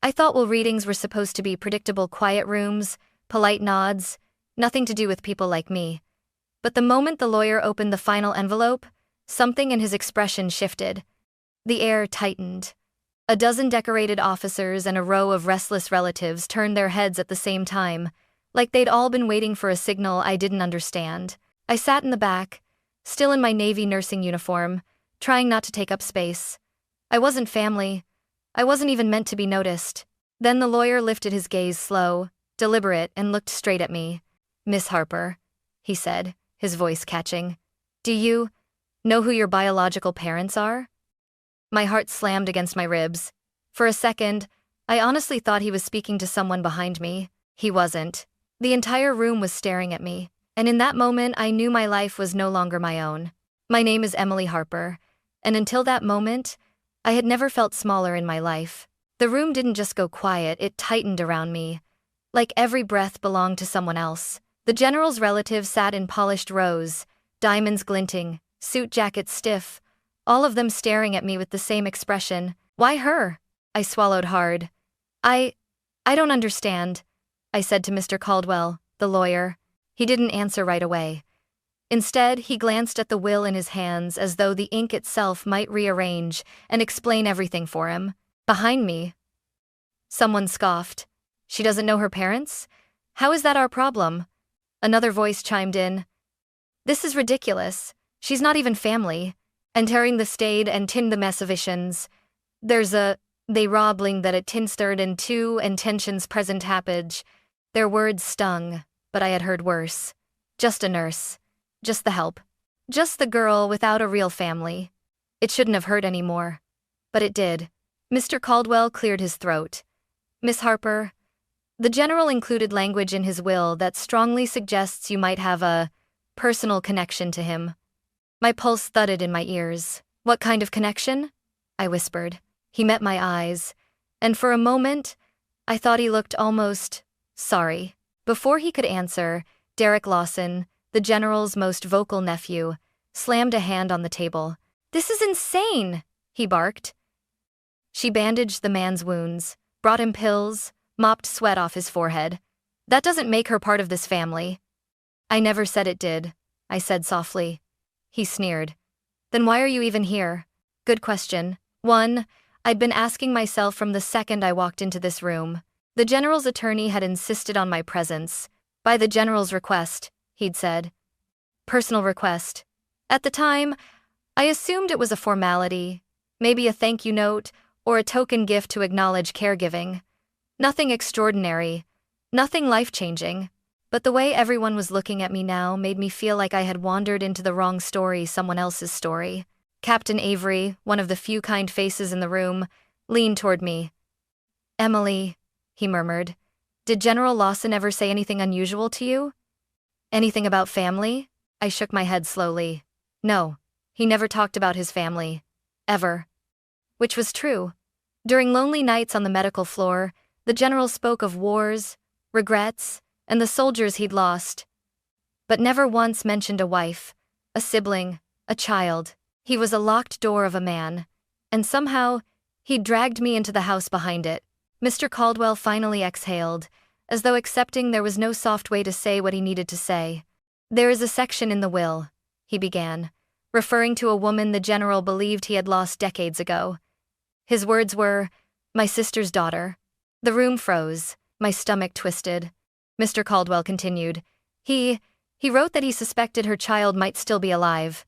I thought will readings were supposed to be predictable quiet rooms, polite nods, nothing to do with people like me. But the moment the lawyer opened the final envelope, something in his expression shifted. The air tightened. A dozen decorated officers and a row of restless relatives turned their heads at the same time, like they'd all been waiting for a signal I didn't understand. I sat in the back, still in my Navy nursing uniform, trying not to take up space. I wasn't family. I wasn't even meant to be noticed. Then the lawyer lifted his gaze slow, deliberate, and looked straight at me. "Miss Harper," he said, his voice catching. "Do you know who your biological parents are?" My heart slammed against my ribs. For a second, I honestly thought he was speaking to someone behind me. He wasn't. The entire room was staring at me, and in that moment I knew my life was no longer my own. My name is Emily Harper, and until that moment, I had never felt smaller in my life. The room didn't just go quiet, it tightened around me. Like every breath belonged to someone else. The general's relatives sat in polished rows, diamonds glinting, suit jackets stiff, all of them staring at me with the same expression. "Why her?" I swallowed hard. I don't understand," I said to Mr. Caldwell, the lawyer. He didn't answer right away. Instead, he glanced at the will in his hands as though the ink itself might rearrange and explain everything for him. Behind me, someone scoffed. "She doesn't know her parents? How is that our problem?" Another voice chimed in. "This is ridiculous. She's not even family." Entering the stayed and tinned the messivisions. They robbling that a tinstirred and two intentions present happage. Their words stung, but I had heard worse. Just a nurse. Just the help. Just the girl without a real family. It shouldn't have hurt any more. But it did. Mr. Caldwell cleared his throat. "Miss Harper." The general included language in his will that strongly suggests you might have a personal connection to him. My pulse thudded in my ears. "What kind of connection?" I whispered. He met my eyes, and for a moment, I thought he looked almost sorry. Before he could answer, General Lawson, the general's most vocal nephew, slammed a hand on the table. "This is insane," he barked. She bandaged the man's wounds, brought him pills, mopped sweat off his forehead. "That doesn't make her part of this family." "I never said it did," I said softly. He sneered. "Then why are you even here?" Good question. One I'd been asking myself from the second I walked into this room. The general's attorney had insisted on my presence. "By the general's request," he'd said. Personal request. At the time, I assumed it was a formality, maybe a thank you note or a token gift to acknowledge caregiving. Nothing extraordinary, nothing life-changing. But the way everyone was looking at me now made me feel like I had wandered into the wrong story, someone else's story. Captain Avery, one of the few kind faces in the room, leaned toward me. "Emily," he murmured, "did General Lawson ever say anything unusual to you?" "Anything about family?" I shook my head slowly. "No, he never talked about his family. Ever." Which was true. During lonely nights on the medical floor, the general spoke of wars, regrets, and the soldiers he'd lost, but never once mentioned a wife, a sibling, a child. He was a locked door of a man, and somehow, he'd dragged me into the house behind it. Mr. Caldwell finally exhaled, as though accepting there was no soft way to say what he needed to say. "There is a section in the will," he began, referring to a woman the general believed he had lost decades ago. His words were, "my sister's daughter." The room froze, my stomach twisted. Mr. Caldwell continued. He wrote that he suspected her child might still be alive."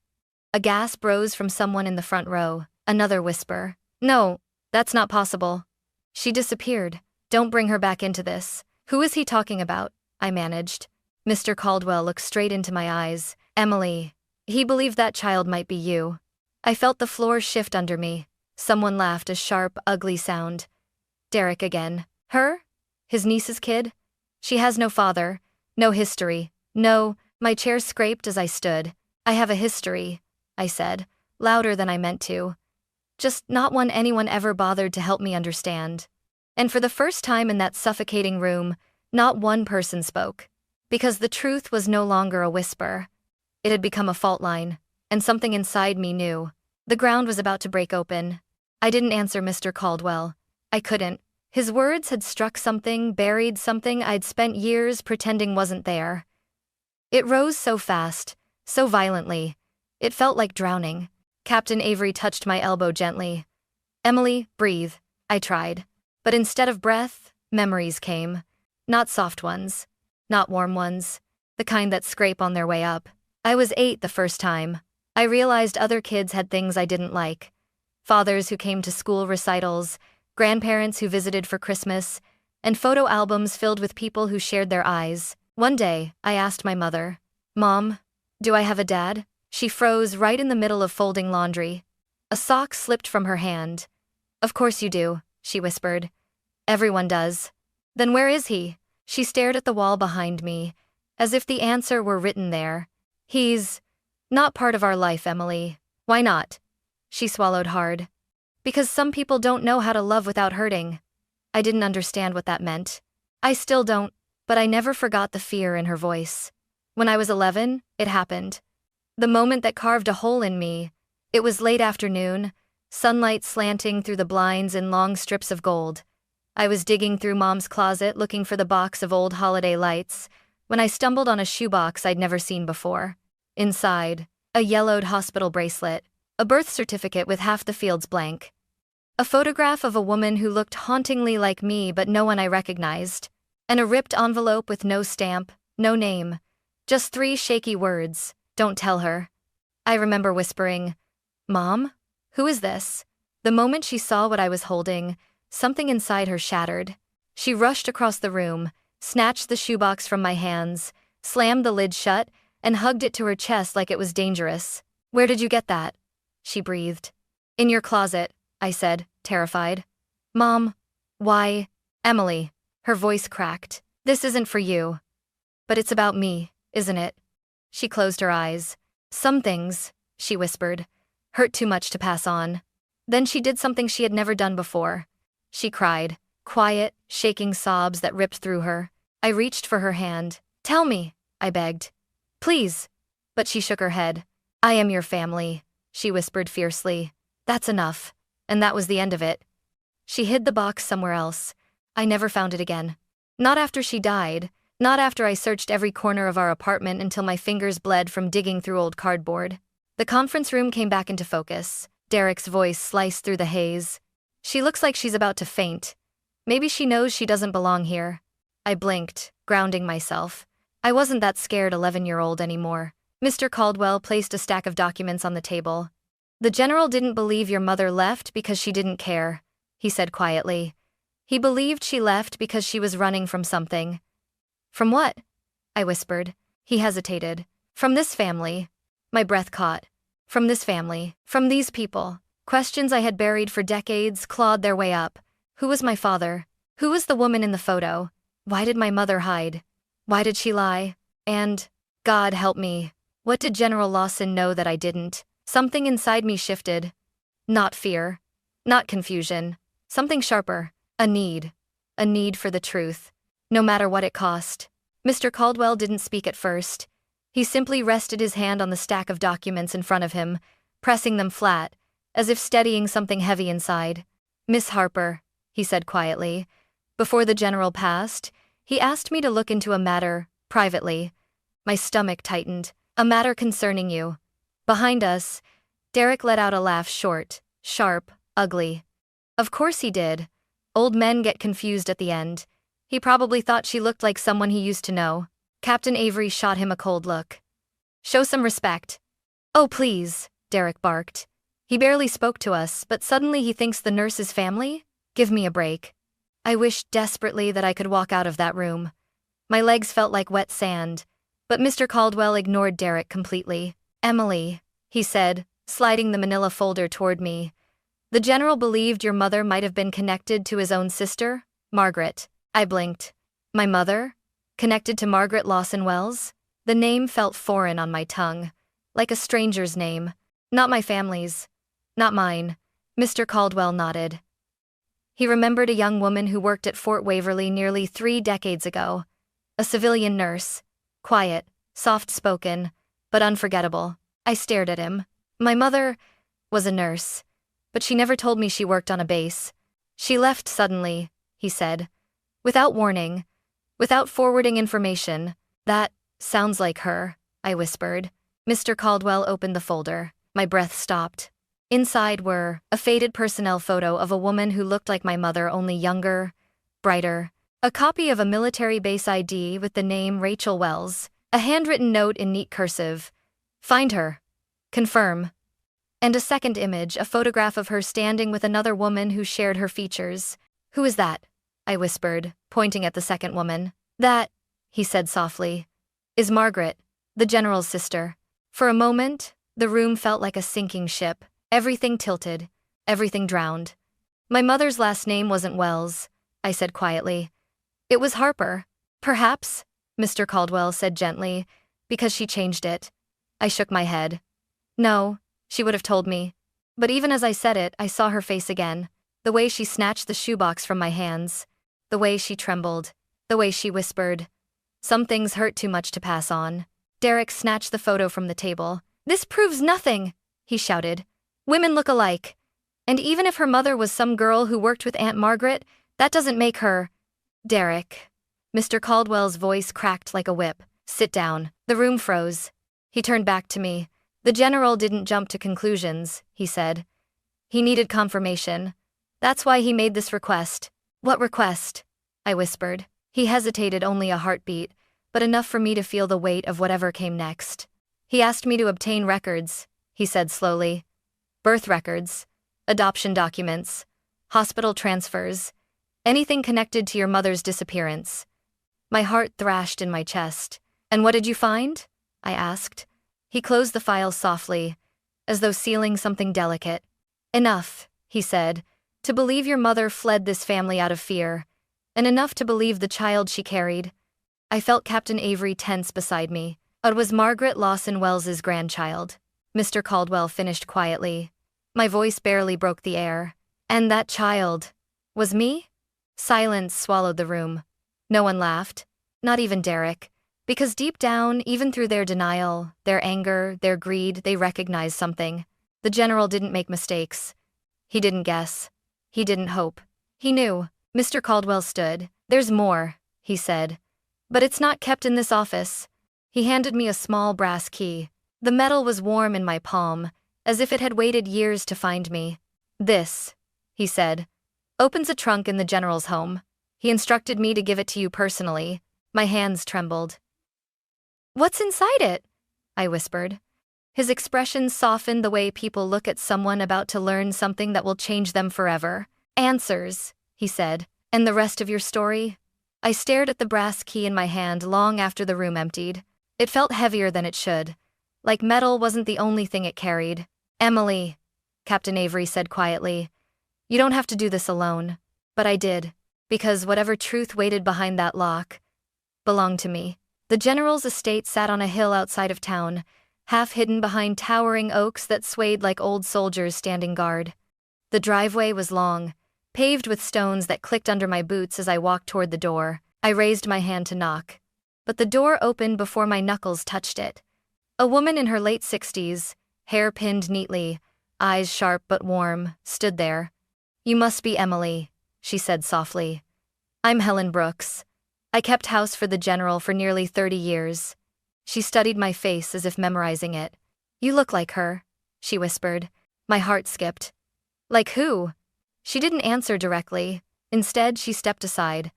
A gasp rose from someone in the front row. Another whisper. "No, that's not possible. She disappeared. Don't bring her back into this." "Who is he talking about?" I managed. Mr. Caldwell looked straight into my eyes. "Emily. He believed that child might be you." I felt the floor shift under me. Someone laughed, a sharp, ugly sound. Derek again. "Her? His niece's kid? She has no father, no history, no." My chair scraped as I stood. "I have a history," I said, louder than I meant to. Just not one anyone ever bothered to help me understand. And for the first time in that suffocating room, not one person spoke. Because the truth was no longer a whisper. It had become a fault line, and something inside me knew. The ground was about to break open. I didn't answer Mr. Caldwell. I couldn't. His words had struck something, buried something I'd spent years pretending wasn't there. It rose so fast, so violently. It felt like drowning. Captain Avery touched my elbow gently. "Emily, breathe," I tried. But instead of breath, memories came. Not soft ones. Not warm ones. The kind that scrape on their way up. I was 8 the first time. I realized other kids had things I didn't like. Fathers who came to school recitals, grandparents who visited for Christmas, and photo albums filled with people who shared their eyes. One day, I asked my mother, "Mom, do I have a dad?" She froze right in the middle of folding laundry. A sock slipped from her hand. "Of course you do," she whispered. "Everyone does." "Then where is he?" She stared at the wall behind me, as if the answer were written there. "He's not part of our life, Emily." "Why not?" She swallowed hard. "Because some people don't know how to love without hurting." I didn't understand what that meant. I still don't, but I never forgot the fear in her voice. When I was 11, it happened. The moment that carved a hole in me. It was late afternoon, sunlight slanting through the blinds in long strips of gold. I was digging through Mom's closet looking for the box of old holiday lights, when I stumbled on a shoebox I'd never seen before. Inside, a yellowed hospital bracelet, a birth certificate with half the fields blank. A photograph of a woman who looked hauntingly like me but no one I recognized. And a ripped envelope with no stamp, no name. Just 3 shaky words, "Don't tell her." I remember whispering, "Mom? Who is this?" The moment she saw what I was holding, something inside her shattered. She rushed across the room, snatched the shoebox from my hands, slammed the lid shut, and hugged it to her chest like it was dangerous. "Where did you get that?" she breathed. "In your closet," I said, terrified. "Mom, why?" "Emily." Her voice cracked. "This isn't for you. But it's about me, isn't it?" She closed her eyes. "Some things," she whispered, "hurt too much to pass on." Then she did something she had never done before. She cried, quiet, shaking sobs that ripped through her. I reached for her hand. "Tell me," I begged. "Please." But she shook her head. "I am your family," she whispered fiercely. "That's enough." And that was the end of it. She hid the box somewhere else. I never found it again. Not after she died, not after I searched every corner of our apartment until my fingers bled from digging through old cardboard. The conference room came back into focus. Derek's voice sliced through the haze. "She looks like she's about to faint. Maybe she knows she doesn't belong here." I blinked, grounding myself. I wasn't that scared 11-year-old anymore. Mr. Caldwell placed a stack of documents on the table. "The general didn't believe your mother left because she didn't care," he said quietly. "He believed she left because she was running from something." "From what?" I whispered. He hesitated. "From this family." My breath caught. From this family. From these people. Questions I had buried for decades clawed their way up. Who was my father? Who was the woman in the photo? Why did my mother hide? Why did she lie? And, God help me, what did General Lawson know that I didn't? Something inside me shifted. Not fear. Not confusion. Something sharper. A need. A need for the truth. No matter what it cost. Mr. Caldwell didn't speak at first. He simply rested his hand on the stack of documents in front of him, pressing them flat, as if steadying something heavy inside. "Miss Harper," he said quietly. "Before the general passed, he asked me to look into a matter, privately." My stomach tightened. "A matter concerning you." Behind us, Derek let out a laugh, short, sharp, ugly. Of course he did. Old men get confused at the end. He probably thought she looked like someone he used to know. Captain Avery shot him a cold look. "Show some respect." "Oh please," Derek barked. "He barely spoke to us, but suddenly he thinks the nurse's family? Give me a break." I wished desperately that I could walk out of that room. My legs felt like wet sand, but Mr. Caldwell ignored Derek completely. "Emily," he said, sliding the manila folder toward me. "The general believed your mother might have been connected to his own sister, Margaret." I blinked. My mother? Connected to Margaret Lawson Wells? The name felt foreign on my tongue, like a stranger's name. Not my family's. Not mine. Mr. Caldwell nodded. He remembered a young woman who worked at Fort Waverly nearly 3 decades ago. A civilian nurse. Quiet, soft-spoken, but unforgettable. I stared at him. My mother was a nurse, but she never told me she worked on a base. She left suddenly, he said. Without warning. Without forwarding information. That sounds like her, I whispered. Mr. Caldwell opened the folder. My breath stopped. Inside were a faded personnel photo of a woman who looked like my mother, only younger, brighter, a copy of a military base ID with the name Rachel Wells, a handwritten note in neat cursive. Find her. Confirm. And a second image, a photograph of her standing with another woman who shared her features. Who is that? I whispered, pointing at the second woman. That, he said softly, is Margaret, the general's sister. For a moment, the room felt like a sinking ship. Everything tilted. Everything drowned. My mother's last name wasn't Wells, I said quietly. It was Harper. Perhaps, Mr. Caldwell said gently, because she changed it. I shook my head. No, she would have told me. But even as I said it, I saw her face again. The way she snatched the shoebox from my hands. The way she trembled. The way she whispered. Some things hurt too much to pass on. Derek snatched the photo from the table. This proves nothing, he shouted. Women look alike. And even if her mother was some girl who worked with Aunt Margaret, that doesn't make her. Derek. Mr. Caldwell's voice cracked like a whip. Sit down. The room froze. He turned back to me. The general didn't jump to conclusions, he said. He needed confirmation. That's why he made this request. What request? I whispered. He hesitated, only a heartbeat, but enough for me to feel the weight of whatever came next. He asked me to obtain records, he said slowly. Birth records, adoption documents, hospital transfers, anything connected to your mother's disappearance. My heart thrashed in my chest. And what did you find? I asked. He closed the file softly, as though sealing something delicate. Enough, he said, to believe your mother fled this family out of fear, and enough to believe the child she carried. I felt Captain Avery tense beside me. It was Margaret Lawson Wells's grandchild. Mr. Caldwell finished quietly. My voice barely broke the air. And that child was me? Silence swallowed the room. No one laughed, not even Derek, because deep down, even through their denial, their anger, their greed, they recognized something. The general didn't make mistakes. He didn't guess. He didn't hope. He knew. Mr. Caldwell stood. There's more, he said. But it's not kept in this office. He handed me a small brass key. The metal was warm in my palm, as if it had waited years to find me. This, he said, opens a trunk in the general's home. He instructed me to give it to you personally. My hands trembled. What's inside it? I whispered. His expression softened the way people look at someone about to learn something that will change them forever. Answers, he said. And the rest of your story? I stared at the brass key in my hand long after the room emptied. It felt heavier than it should. Like metal wasn't the only thing it carried. Emily, Captain Avery said quietly. You don't have to do this alone. But I did. Because whatever truth waited behind that lock belonged to me. The general's estate sat on a hill outside of town, half hidden behind towering oaks that swayed like old soldiers standing guard. The driveway was long, paved with stones that clicked under my boots as I walked toward the door. I raised my hand to knock. But the door opened before my knuckles touched it. A woman in her late 60s, hair pinned neatly, eyes sharp but warm, stood there. You must be Emily, she said softly. I'm Helen Brooks. I kept house for the general for nearly 30 years. She studied my face as if memorizing it. You look like her, she whispered. My heart skipped. Like who? She didn't answer directly. Instead, she stepped aside.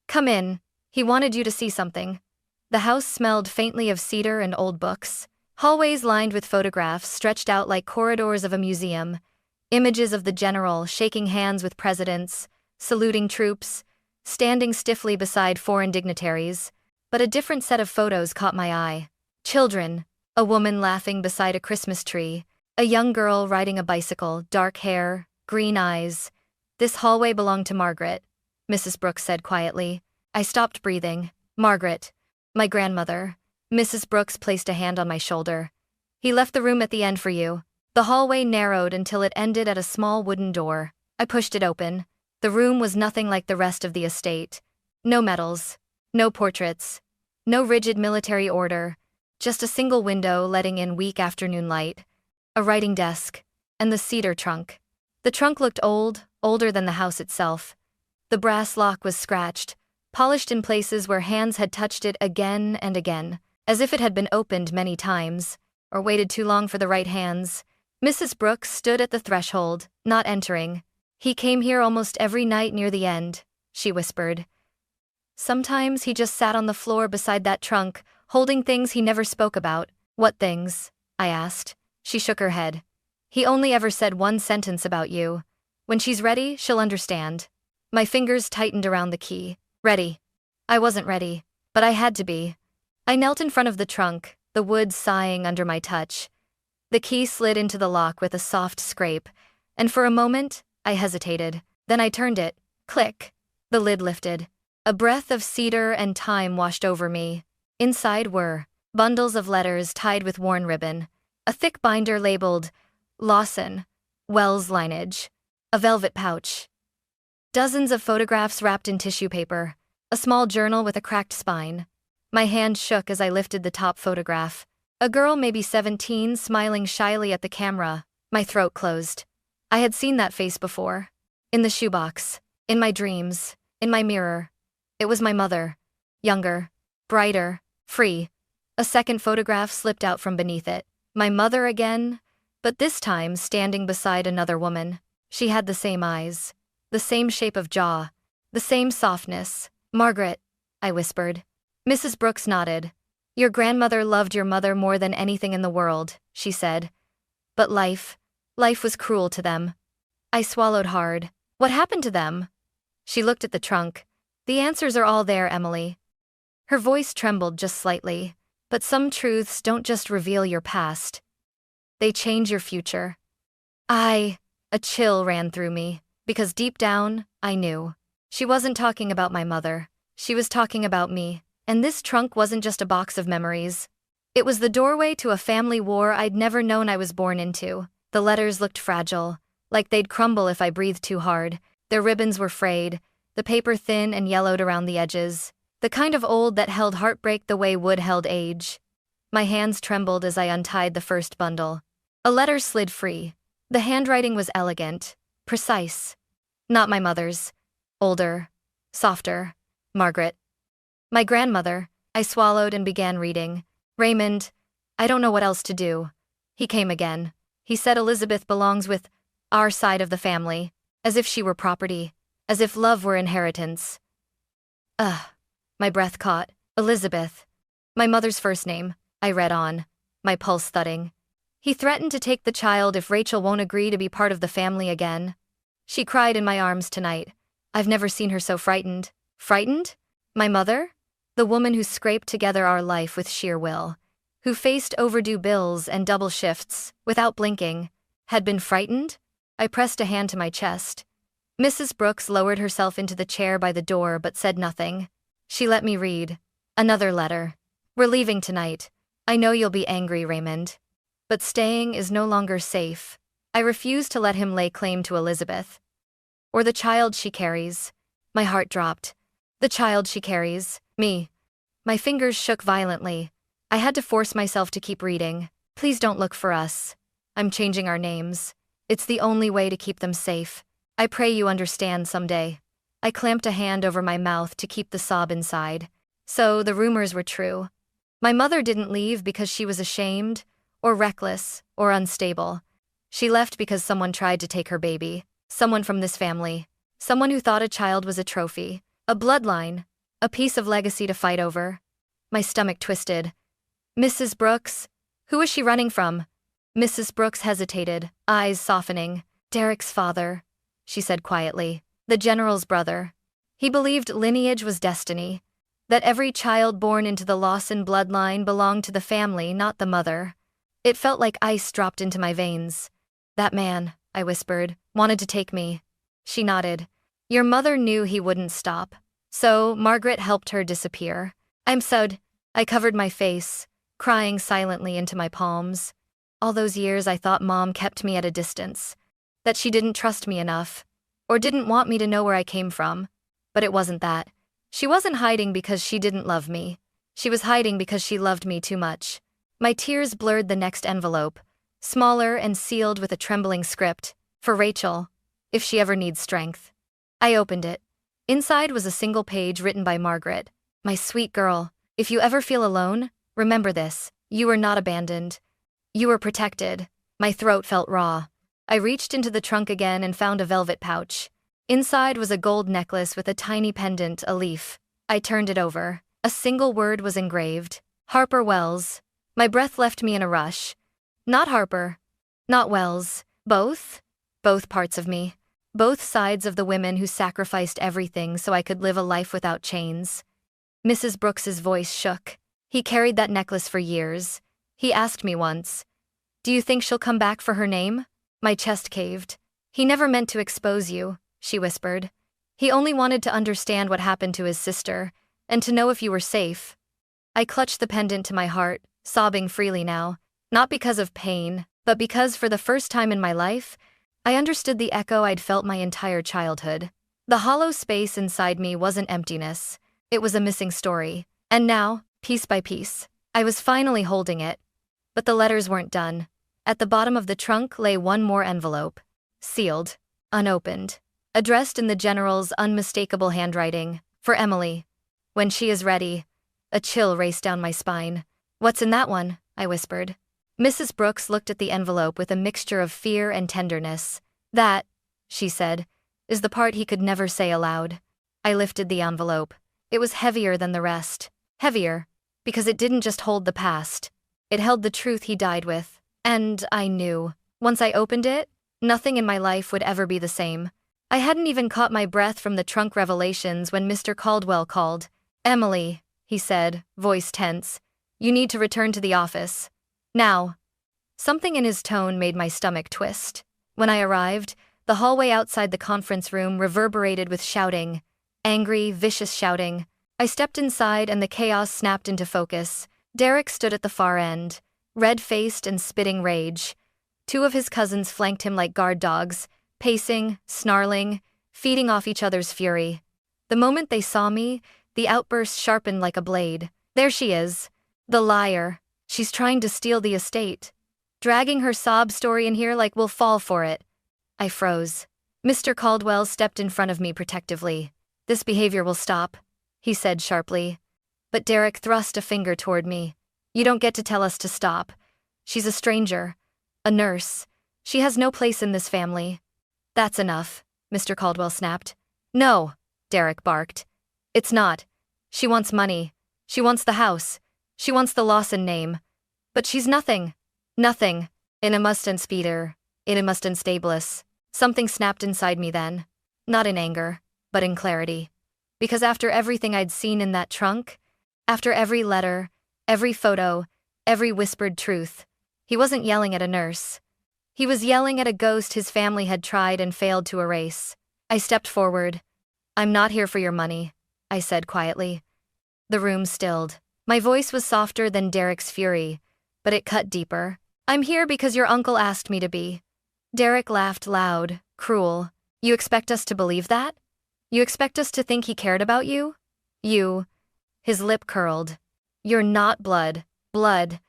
Come in. He wanted you to see something. The house smelled faintly of cedar and old books. Hallways lined with photographs stretched out like corridors of a museum. Images of the general shaking hands with presidents, saluting troops, standing stiffly beside foreign dignitaries. But a different set of photos caught my eye. Children, a woman laughing beside a Christmas tree, a young girl riding a bicycle, dark hair, green eyes. This hallway belonged to Margaret, Mrs. Brooks said quietly. I stopped breathing. Margaret, my grandmother. Mrs. Brooks placed a hand on my shoulder. He left the room at the end for you. The hallway narrowed until it ended at a small wooden door. I pushed it open. The room was nothing like the rest of the estate. No medals, no portraits, no rigid military order, just a single window letting in weak afternoon light, a writing desk, and the cedar trunk. The trunk looked old, older than the house itself. The brass lock was scratched, polished in places where hands had touched it again and again, as if it had been opened many times, or waited too long for the right hands. Mrs. Brooks stood at the threshold, not entering. "He came here almost every night near the end," she whispered. "Sometimes he just sat on the floor beside that trunk, holding things he never spoke about." "What things?" I asked. She shook her head. "He only ever said one sentence about you. When she's ready, she'll understand." My fingers tightened around the key. Ready. I wasn't ready, but I had to be. I knelt in front of the trunk, the wood sighing under my touch. The key slid into the lock with a soft scrape, and for a moment, I hesitated. Then I turned it. Click. The lid lifted. A breath of cedar and thyme washed over me. Inside were bundles of letters tied with worn ribbon, a thick binder labeled Lawson, Wells lineage, a velvet pouch, dozens of photographs wrapped in tissue paper, a small journal with a cracked spine. My hand shook as I lifted the top photograph. A girl, maybe 17, smiling shyly at the camera. My throat closed. I had seen that face before. In the shoebox, in my dreams, in my mirror. It was my mother. Younger, brighter, free. A second photograph slipped out from beneath it. My mother again, but this time standing beside another woman. She had the same eyes, the same shape of jaw, the same softness. "Margaret," I whispered. Mrs. Brooks nodded. "Your grandmother loved your mother more than anything in the world," she said. "But life was cruel to them." I swallowed hard. "What happened to them?" She looked at the trunk. "The answers are all there, Emily." Her voice trembled just slightly. "But some truths don't just reveal your past. They change your future." A chill ran through me, because deep down, I knew. She wasn't talking about my mother. She was talking about me, and this trunk wasn't just a box of memories. It was the doorway to a family war I'd never known I was born into. The letters looked fragile, like they'd crumble if I breathed too hard. Their ribbons were frayed, the paper thin and yellowed around the edges, the kind of old that held heartbreak the way wood held age. My hands trembled as I untied the first bundle. A letter slid free. The handwriting was elegant, precise. Not my mother's. Older, softer. Margaret. My grandmother. I swallowed and began reading. "Raymond, I don't know what else to do. He came again. He said Elizabeth belongs with our side of the family, as if she were property, as if love were inheritance." My breath caught. Elizabeth. My mother's first name. I read on, my pulse thudding. "He threatened to take the child if Rachel won't agree to be part of the family again. She cried in my arms tonight. I've never seen her so frightened." Frightened? My mother? The woman who scraped together our life with sheer will, who faced overdue bills and double shifts, without blinking, had been frightened? I pressed a hand to my chest. Mrs. Brooks lowered herself into the chair by the door but said nothing. She let me read. Another letter. "We're leaving tonight. I know you'll be angry, Raymond. But staying is no longer safe. I refuse to let him lay claim to Elizabeth. Or the child she carries." My heart dropped. The child she carries. Me. My fingers shook violently. I had to force myself to keep reading. "Please don't look for us. I'm changing our names. It's the only way to keep them safe. I pray you understand someday." I clamped a hand over my mouth to keep the sob inside. So the rumors were true. My mother didn't leave because she was ashamed, or reckless, or unstable. She left because someone tried to take her baby. Someone from this family. Someone who thought a child was a trophy, a bloodline, a piece of legacy to fight over. My stomach twisted. "Mrs. Brooks? Who is she running from?" Mrs. Brooks hesitated, eyes softening. "Derek's father," she said quietly. "The general's brother. He believed lineage was destiny, that every child born into the Lawson bloodline belonged to the family, not the mother." It felt like ice dropped into my veins. "That man," I whispered, "wanted to take me." She nodded. "Your mother knew he wouldn't stop. So Margaret helped her disappear." I covered my face, crying silently into my palms. All those years I thought Mom kept me at a distance, that she didn't trust me enough, or didn't want me to know where I came from. But it wasn't that. She wasn't hiding because she didn't love me. She was hiding because she loved me too much. My tears blurred the next envelope, smaller and sealed with a trembling script. "For Rachel, if she ever needs strength." I opened it. Inside was a single page written by Margaret. My sweet girl, if you ever feel alone, remember this. You were not abandoned. You were protected. My throat felt raw. I reached into the trunk again and found a velvet pouch. Inside was a gold necklace with a tiny pendant, a leaf. I turned it over. A single word was engraved. Harper Wells. My breath left me in a rush. Not Harper. Not Wells. Both? Both parts of me. Both sides of the women who sacrificed everything so I could live a life without chains. Mrs. Brooks's voice shook. He carried that necklace for years. He asked me once, "Do you think she'll come back for her name?" My chest caved. "He never meant to expose you," she whispered. "He only wanted to understand what happened to his sister, and to know if you were safe." I clutched the pendant to my heart, sobbing freely now, not because of pain, but because for the first time in my life, I understood the echo I'd felt my entire childhood. The hollow space inside me wasn't emptiness. It was a missing story. And now, piece by piece, I was finally holding it. But the letters weren't done. At the bottom of the trunk lay one more envelope. Sealed. Unopened. Addressed in the General's unmistakable handwriting. For Emily. When she is ready. A chill raced down my spine. "What's in that one?" I whispered. Mrs. Brooks looked at the envelope with a mixture of fear and tenderness. "That," she said, "is the part he could never say aloud." I lifted the envelope. It was heavier than the rest. Heavier, because it didn't just hold the past. It held the truth he died with. And I knew, once I opened it, nothing in my life would ever be the same. I hadn't even caught my breath from the trunk revelations when Mr. Caldwell called. "Emily," he said, voice tense, "you need to return to the office. Now." Something in his tone made my stomach twist. When I arrived, the hallway outside the conference room reverberated with shouting. Angry, vicious shouting. I stepped inside and the chaos snapped into focus. Derek stood at the far end, red-faced and spitting rage. Two of his cousins flanked him like guard dogs, pacing, snarling, feeding off each other's fury. The moment they saw me, the outburst sharpened like a blade. "There she is. The liar. She's trying to steal the estate. Dragging her sob story in here like we'll fall for it." I froze. Mr. Caldwell stepped in front of me protectively. "This behavior will stop," he said sharply. But Derek thrust a finger toward me. "You don't get to tell us to stop. She's a stranger. A nurse. She has no place in this family." "That's enough," Mr. Caldwell snapped. "No," Derek barked. "It's not. She wants money. She wants the house. She wants the Lawson name. But she's nothing. Nothing. Inimustenspeter. Inimustenstablis." Something snapped inside me then. Not in anger, but in clarity. Because after everything I'd seen in that trunk, after every letter, every photo, every whispered truth, he wasn't yelling at a nurse. He was yelling at a ghost his family had tried and failed to erase. I stepped forward. "I'm not here for your money," I said quietly. The room stilled. My voice was softer than Derek's fury, but it cut deeper. "I'm here because your uncle asked me to be." Derek laughed loud, cruel. "You expect us to believe that? You expect us to think he cared about you? You..." His lip curled. "You're not blood. Blood."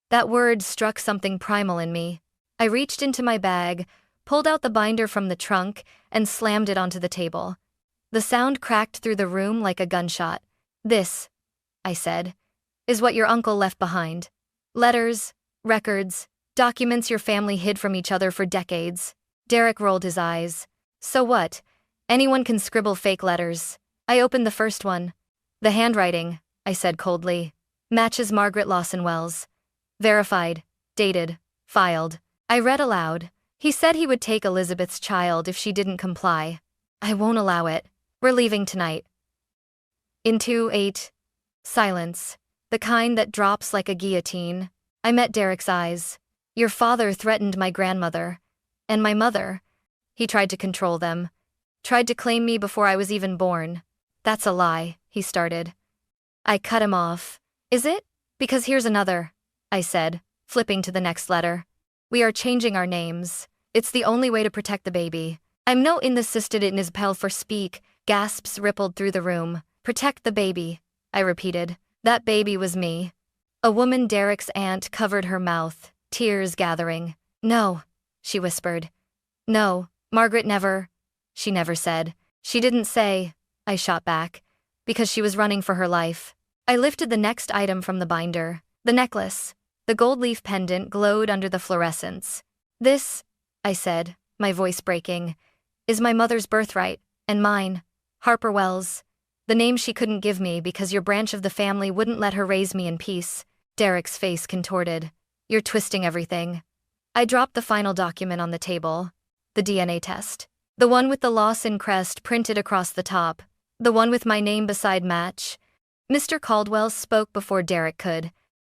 That word struck something primal in me. I reached into my bag, pulled out the binder from the trunk, and slammed it onto the table. The sound cracked through the room like a gunshot. "This," I said, "is what your uncle left behind. Letters, records, documents your family hid from each other for decades." Derek rolled his eyes. "So what? Anyone can scribble fake letters." I opened the first one. "The handwriting," I said coldly, "matches Margaret Lawson Wells. Verified, dated, filed." I read aloud. "He said he would take Elizabeth's child if she didn't comply. I won't allow it. We're leaving tonight." Into 8. Silence. The kind that drops like a guillotine. I met Derek's eyes. "Your father threatened my grandmother. And my mother. He tried to control them. Tried to claim me before I was even born." "That's a lie," he started. I cut him off. "Is it? Because here's another," I said, flipping to the next letter. "We are changing our names. It's the only way to protect the baby. I'm no insisted in his pel for speak." Gasps rippled through the room. "Protect the baby," I repeated. That baby was me. A woman Derek's aunt covered her mouth, tears gathering. "No," she whispered. "No, Margaret never." "She never said." "She didn't say," I shot back. Because she was running for her life. I lifted the next item from the binder. The necklace. The gold leaf pendant glowed under the fluorescence. This, I said, my voice breaking, is my mother's birthright, and mine, Harper Wells. The name she couldn't give me because your branch of the family wouldn't let her raise me in peace. Derek's face contorted. You're twisting everything. I dropped the final document on the table. The DNA test. The one with the Lawson crest printed across the top. The one with my name beside match. Mr. Caldwell spoke before Derek could.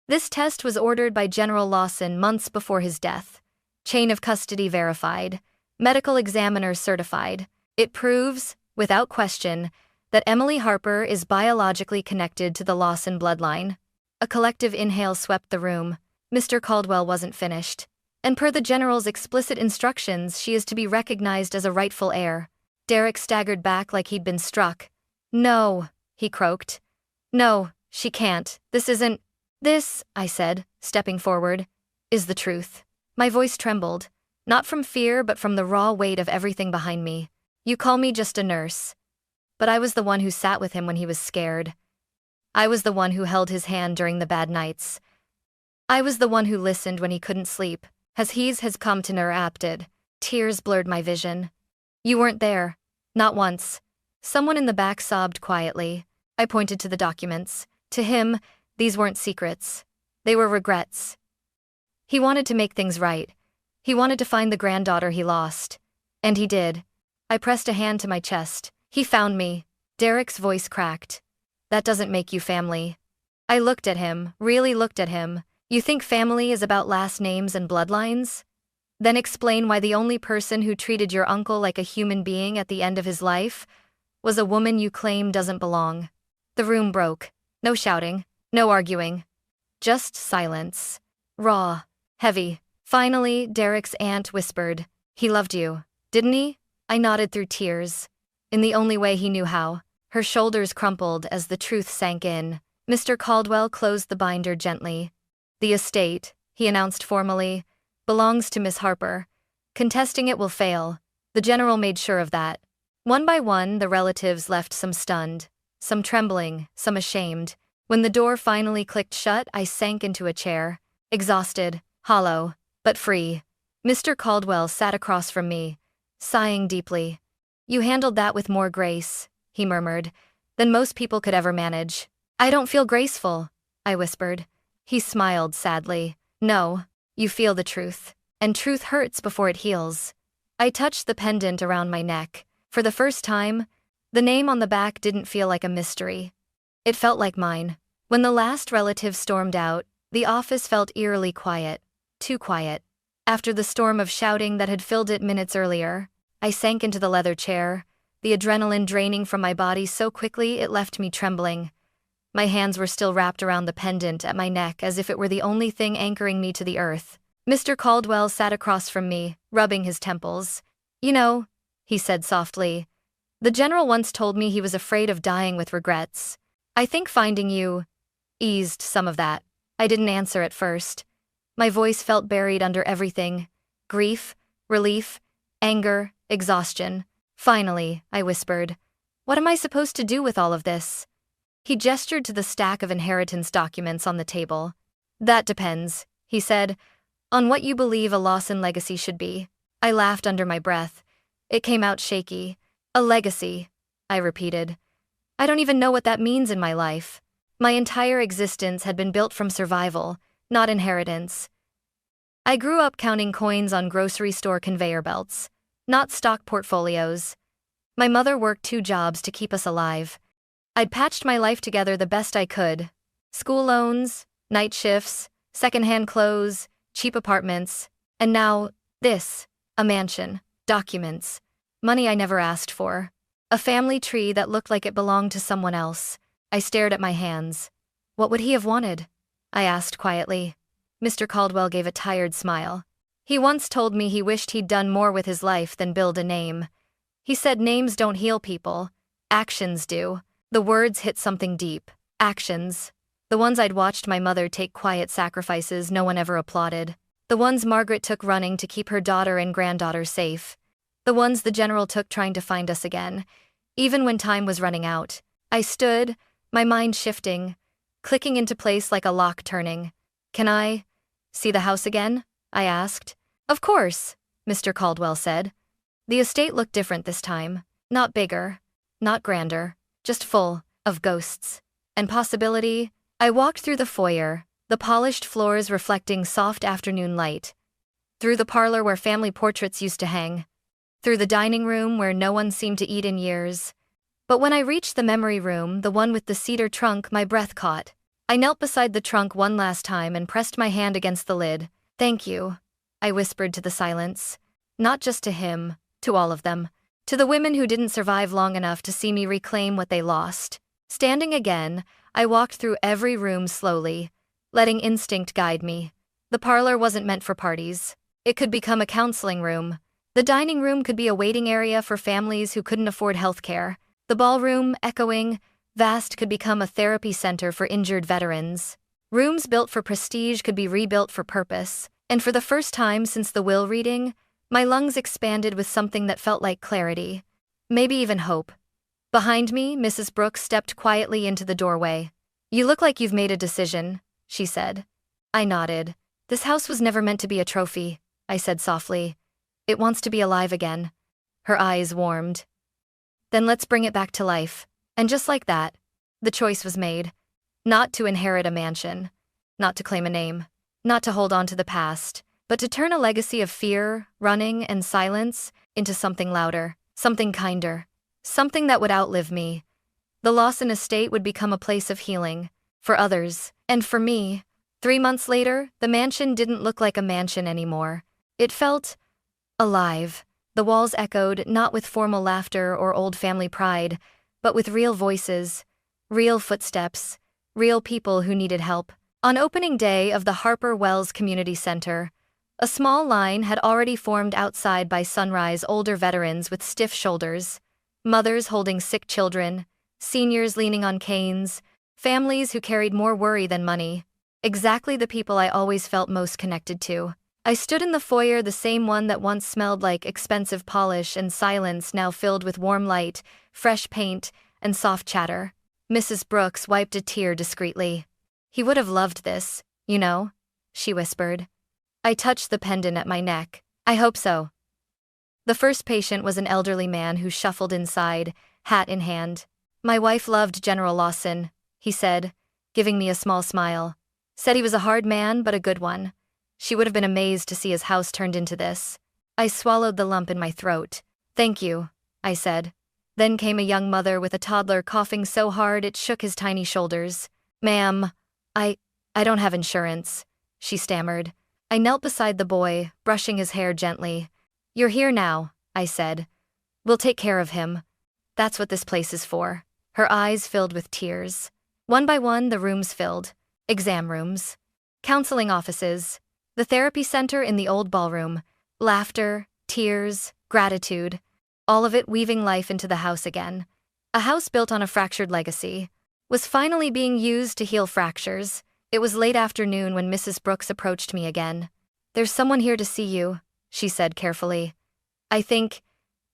This test was ordered by General Lawson months before his death. Chain of custody verified. Medical examiner certified. It proves, without question, that Emily Harper is biologically connected to the Lawson bloodline. A collective inhale swept the room. Mr. Caldwell wasn't finished. And per the General's explicit instructions, she is to be recognized as a rightful heir. Derek staggered back like he'd been struck. No, he croaked. No, she can't. This isn't. This, I said, stepping forward, is the truth. My voice trembled, not from fear but from the raw weight of everything behind me. You call me just a nurse. But I was the one who sat with him when he was scared. I was the one who held his hand during the bad nights. I was the one who listened when he couldn't sleep, as he's has come to know apted. Tears blurred my vision. You weren't there. Not once. Someone in the back sobbed quietly. I pointed to the documents. To him, these weren't secrets. They were regrets. He wanted to make things right. He wanted to find the granddaughter he lost. And he did. I pressed a hand to my chest. He found me. Derek's voice cracked. That doesn't make you family. I looked at him, really looked at him. You think family is about last names and bloodlines? Then explain why the only person who treated your uncle like a human being at the end of his life was a woman you claim doesn't belong. The room broke. No shouting, no arguing. Just silence. Raw, heavy. Finally, Derek's aunt whispered, "He loved you, didn't he?" I nodded through tears. In the only way he knew how. Her shoulders crumpled as the truth sank in. Mr. Caldwell closed the binder gently. The estate, he announced formally, belongs to Miss Harper. Contesting it will fail. The General made sure of that. One by one, the relatives left, some stunned, some trembling, some ashamed. When the door finally clicked shut, I sank into a chair, exhausted, hollow, but free. Mr. Caldwell sat across from me, sighing deeply. You handled that with more grace, he murmured, than most people could ever manage. I don't feel graceful, I whispered. He smiled sadly. No, you feel the truth. And truth hurts before it heals. I touched the pendant around my neck. For the first time, the name on the back didn't feel like a mystery. It felt like mine. When the last relative stormed out, the office felt eerily quiet. Too quiet. After the storm of shouting that had filled it minutes earlier, I sank into the leather chair, the adrenaline draining from my body so quickly it left me trembling. My hands were still wrapped around the pendant at my neck as if it were the only thing anchoring me to the earth. Mr. Caldwell sat across from me, rubbing his temples. You know, he said softly, the General once told me he was afraid of dying with regrets. I think finding you eased some of that. I didn't answer at first. My voice felt buried under everything. Grief, relief, anger, exhaustion. Finally, I whispered, what am I supposed to do with all of this? He gestured to the stack of inheritance documents on the table. That depends, he said, on what you believe a Lawson legacy should be. I laughed under my breath. It came out shaky. A legacy, I repeated. I don't even know what that means in my life. My entire existence had been built from survival, not inheritance. I grew up counting coins on grocery store conveyor belts, not stock portfolios. My mother worked 2 jobs to keep us alive. I'd patched my life together the best I could. School loans, night shifts, secondhand clothes, cheap apartments, and now, this, a mansion, documents, money I never asked for, a family tree that looked like it belonged to someone else. I stared at my hands. What would he have wanted? I asked quietly. Mr. Caldwell gave a tired smile. He once told me he wished he'd done more with his life than build a name. He said names don't heal people. Actions do. The words hit something deep. Actions. The ones I'd watched my mother take, quiet sacrifices no one ever applauded. The ones Margaret took running to keep her daughter and granddaughter safe. The ones the General took trying to find us again. even when time was running out. I stood, my mind shifting, clicking into place like a lock turning. "Can I see the house again?" I asked. "Of course," Mr. Caldwell said. The estate looked different this time. Not bigger, not grander, just full of ghosts and possibility. I walked through the foyer, the polished floors reflecting soft afternoon light, through the parlor where family portraits used to hang, through the dining room where no one seemed to eat in years. But when I reached the memory room, the one with the cedar trunk, my breath caught. I knelt beside the trunk one last time and pressed my hand against the lid. "Thank you," I whispered to the silence. Not just to him, to all of them. To the women who didn't survive long enough to see me reclaim what they lost. Standing again, I walked through every room slowly, letting instinct guide me. The parlor wasn't meant for parties. It could become a counseling room. The dining room could be a waiting area for families who couldn't afford healthcare. The ballroom, echoing, vast, could become a therapy center for injured veterans. Rooms built for prestige could be rebuilt for purpose. And for the first time since the will reading, my lungs expanded with something that felt like clarity. Maybe even hope. Behind me, Mrs. Brooks stepped quietly into the doorway. "You look like you've made a decision," she said. I nodded. "This house was never meant to be a trophy," I said softly. "It wants to be alive again." Her eyes warmed. "Then let's bring it back to life." And just like that, the choice was made. Not to inherit a mansion, not to claim a name, not to hold on to the past, but to turn a legacy of fear, running, and silence into something louder, something kinder, something that would outlive me. The Lawson estate would become a place of healing, for others, and for me. 3 months later, the mansion didn't look like a mansion anymore. It felt alive. The walls echoed, not with formal laughter or old family pride, but with real voices, real footsteps, real people who needed help. On opening day of the Harper Wells Community Center, a small line had already formed outside by sunrise. Older veterans with stiff shoulders, mothers holding sick children, seniors leaning on canes, families who carried more worry than money. Exactly the people I always felt most connected to. I stood in the foyer, the same one that once smelled like expensive polish and silence, now filled with warm light, fresh paint, and soft chatter. Mrs. Brooks wiped a tear discreetly. "He would have loved this, you know," she whispered. I touched the pendant at my neck. "I hope so." The first patient was an elderly man who shuffled inside, hat in hand. "My wife loved General Lawson," he said, giving me a small smile. "Said he was a hard man, but a good one. She would have been amazed to see his house turned into this." I swallowed the lump in my throat. "Thank you," I said. Then came a young mother with a toddler coughing so hard it shook his tiny shoulders. "Ma'am, I don't have insurance," she stammered. I knelt beside the boy, brushing his hair gently. "You're here now," I said. "We'll take care of him. That's what this place is for." Her eyes filled with tears. One by one, the rooms filled. Exam rooms, counseling offices, the therapy center in the old ballroom, laughter, tears, gratitude, all of it weaving life into the house again. A house built on a fractured legacy was finally being used to heal fractures. It was late afternoon when Mrs. Brooks approached me again. "There's someone here to see you," she said carefully. "I think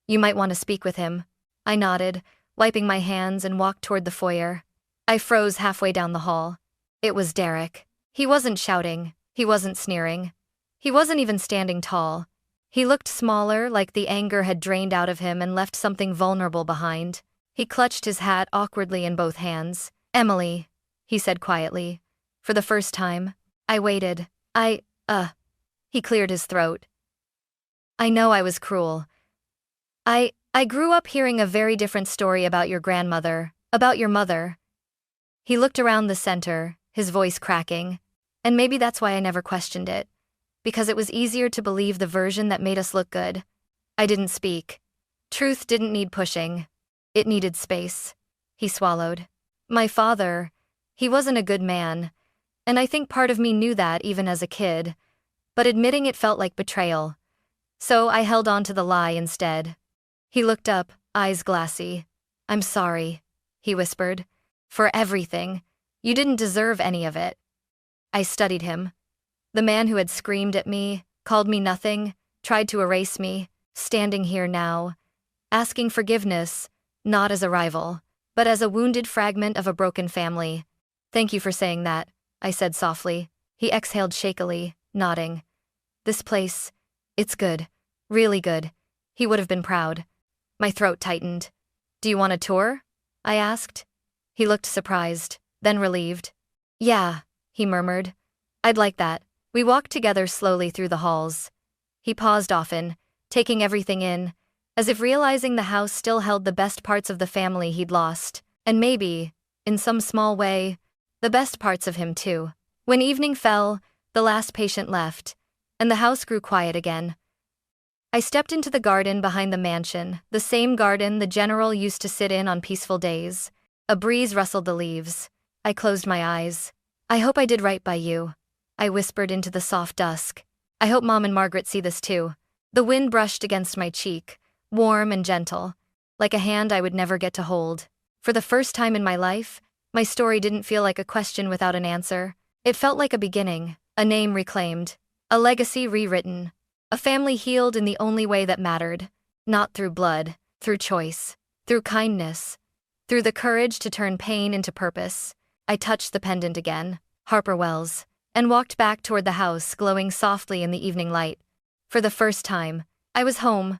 you might want to speak with him." I nodded, wiping my hands, and walked toward the foyer. I froze halfway down the hall. It was Derek. He wasn't shouting. He wasn't sneering. He wasn't even standing tall. He looked smaller, like the anger had drained out of him and left something vulnerable behind. He clutched his hat awkwardly in both hands. "Emily," he said quietly. For the first time, I waited. He cleared his throat. "I know I was cruel. I grew up hearing a very different story about your grandmother, about your mother." He looked around the center, his voice cracking. "And maybe that's why I never questioned it. Because it was easier to believe the version that made us look good." I didn't speak. Truth didn't need pushing. It needed space. He swallowed. "My father, he wasn't a good man. And I think part of me knew that even as a kid. But admitting it felt like betrayal. So I held on to the lie instead." He looked up, eyes glassy. "I'm sorry," he whispered. "For everything. You didn't deserve any of it." I studied him. The man who had screamed at me, called me nothing, tried to erase me, standing here now, asking forgiveness, not as a rival, but as a wounded fragment of a broken family. Thank you for saying that, I said softly. He exhaled shakily, nodding. This place, it's good. Really good. He would have been proud. My throat tightened. Do you want a tour? I asked. He looked surprised, then relieved. Yeah, he murmured. I'd like that. We walked together slowly through the halls. He paused often, taking everything in, as if realizing the house still held the best parts of the family he'd lost, and maybe, in some small way, the best parts of him too. When evening fell, the last patient left, and the house grew quiet again. I stepped into the garden behind the mansion, the same garden the general used to sit in on peaceful days. A breeze rustled the leaves. I closed my eyes. I hope I did right by you, I whispered into the soft dusk. I hope Mom and Margaret see this too. The wind brushed against my cheek, warm and gentle, like a hand I would never get to hold. For the first time in my life, my story didn't feel like a question without an answer. It felt like a beginning, a name reclaimed, a legacy rewritten, a family healed in the only way that mattered, not through blood, through choice, through kindness, through the courage to turn pain into purpose. I touched the pendant again, Harper Wells, and walked back toward the house glowing softly in the evening light. For the first time, I was home,